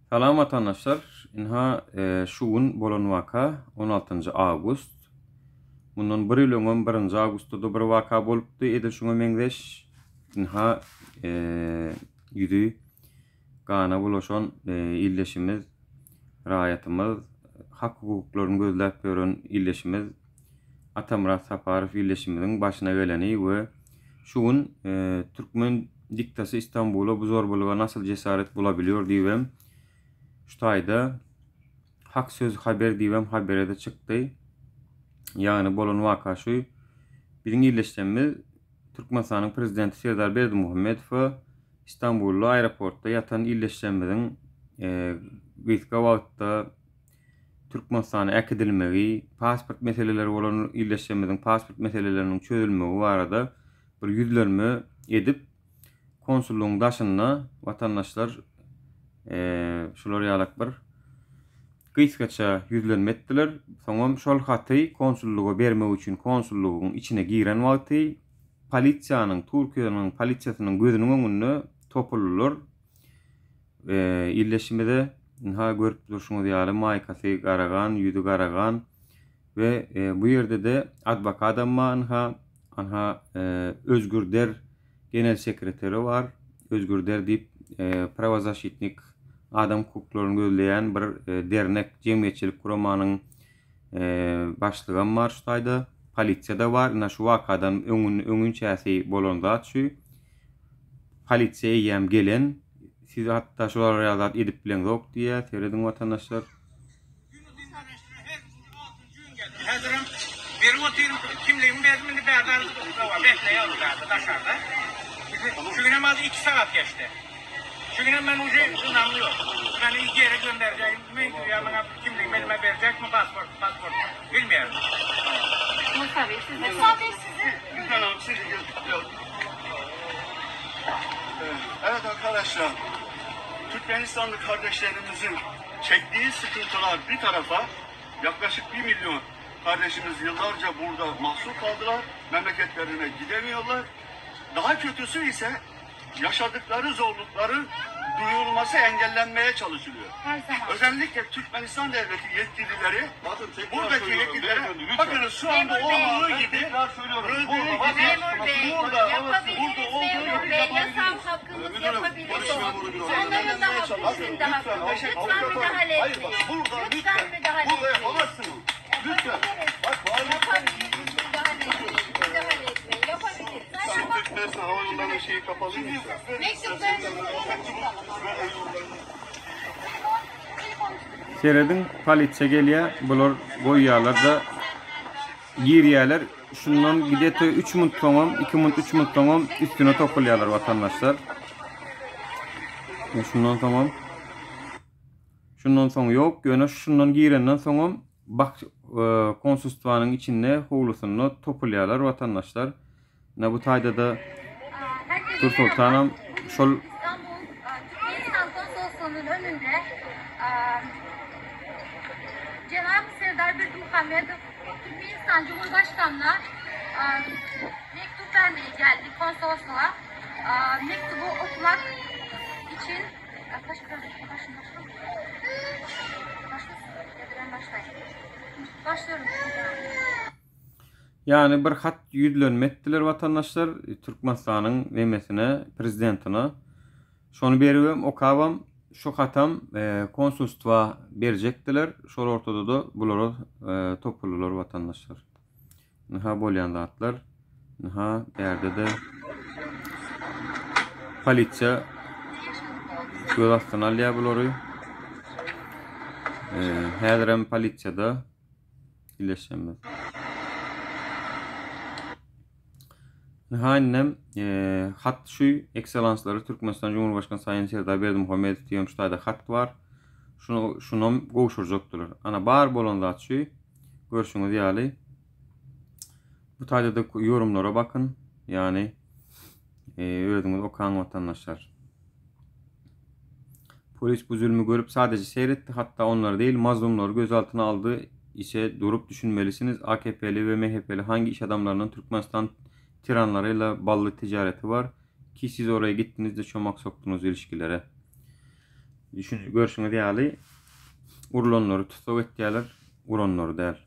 Salam vatandaşlar. Şu gün bolan vaka 16. Ağustos. Bundan 1 yıl öňe 1. Ağustosda bir vaka bolupdy. Edil şoňa meňzeş ýüzü gana bulaşan illeşimiz, raýatymyz, hak hukuklaryny gözläp gören illeşimiz Atamurat Saparow illeşimiziň başyna geleni we şu gün Türkmen diktasy İstanbul'a bu zorbalyga nasıl cesaret bulabiliyor diýem. Şu taýda hak söz haber diýem habere de çykdy. Ýani bolan waka şu biziň illeşmemiz Türkmenistanyň prezidenti Serdar Berdimuhammedow İstanbul'da aeroportda ýatan illeşmemiziň güýtge wagtda Türkmenistana äkidilmegi, pasport meseleleri bolan illeşmemiziň pasport meseleleriniň çözülmegi barada bir ýüzlenme edip konsullugyň daşyna watandaşlar şular ýalak bir gysgaça ýüzlenme etdiler. Soňam şol haty konsulluga bermek üçin konsullugyň içine giren wagty polisiýanyň, Türkiýanyň polisiýasynyň gözüniň öňünde topulurlar. Illeşmede görüp durşuňyz ýaly maýkasy garagan, ýüzü garagan we bu ýerde de advokat Özgür Der genel sekreteri var. Özgür Der diýip pravozащитник adam hukuklaryny gözleýän bir dernek jemgyýetçilik kuramanyň başlygy var şu taýda. Polisiýa var. Ina şu wakadan öňünçäsi bolan zat şu. Polisiýa ýem gelen. Siz hatta şolar ýazat edip bilen zok diýe terediň watandaşlar. Hazırım. Bir otel kimliğimi bezmini berdan bekleýärler daşarda. Şu güne maz 2 saat geçti. Şu güne ben ucu inanmıyor. Beni geri göndereceğim. Ya bana kimliğimi elime verecek mi pasport bilmiyorum. Musa Bey size. Lütfen hanım sizi gözüküyorum. Evet arkadaşlar, Türkmenistanlı kardeşlerimizin çektiği sıkıntılar bir tarafa, yaklaşık 1 milyon kardeşimiz yıllarca burada mahsur kaldılar, memleketlerine gidemiyorlar. Daha kötüsü ise yaşadıkları zorlukların duyulması engellenmeye çalışılıyor. Özellikle Türkmenistan devleti yetkilileri, buradaki yetkililere, bakın şu anda olduğu gibi, Memur Bey, yasal hakkımız yapabiliriz. Onların da hakkı, bizim de hakkımız. Lütfen müdahale etmeyin. Lütfen müdahale etmeyin. burada yapamazsınız. Lütfen. Bak, Yapabiliriz, müdahale etmeyin. Yapabiliriz. Şimdi Türkmenistan Hava Yolları'nın şeyi kapalı mı? Seredin polisiýa gelýär. Bular goýýarlar da girýärler. Şundan gidete 3 minut soňam, 2 minut 3 minut soňam üstüne topulýarlar watandaşlar. Şundan tamam. Şundan soň ýok, ýöne şundan girenden soňam bak konsulstwanyň içinde howlusyny topulýarlar watandaşlar. Ne bu taýda da Tur Sultanam şol İstanbul Türkmenistan Konsolosluğu'nun önünde Cenab-ı Serdar Berdimuhammedow Türkmenistan Cumhurbaşkanı'na mektup vermeye geldi konsolosluğa. Mektubu okumak için başlıyorum. yani bir hat ýüzlenme etdiler watandaşlar Türkmenistanyň nemesine, prezidentine. Şonu beribem, okabam, şu hatam konsulstwa berjekdiler. Şol ortada da bulary topulurlar watandaşlar. Naha bolýan zatlar. Naha berde de polisiýa göz astyna alýar bulary. Häzir hem polisiýada illeşýänler. Nihayenem hat şu ekselansları Türkmenistan Cumhurbaşkanı Sayın Serdar Berdimuhammedow diýen şu taýda hat var. Şunu gowşurjakdylar. Ana bar bolan zat şu görüşüňiz ýaly. Bu taýda da yorumlara bakın. Yani özüňiz okan watandaşlar. Polis bu zulmü görüp sadece seyretti. Hatta onları değil mazlumları gözaltına aldı ise durup düşünmelisiniz. AKP'li ve MHP'li hangi iş adamlarının Türkmenistan tiranlarıyla ballı ticareti var ki siz oraya gittiniz de çomak soktunuz ilişkilere. görüşüňiz ýaly urulanlary tutsak etýärler, uranlary däl.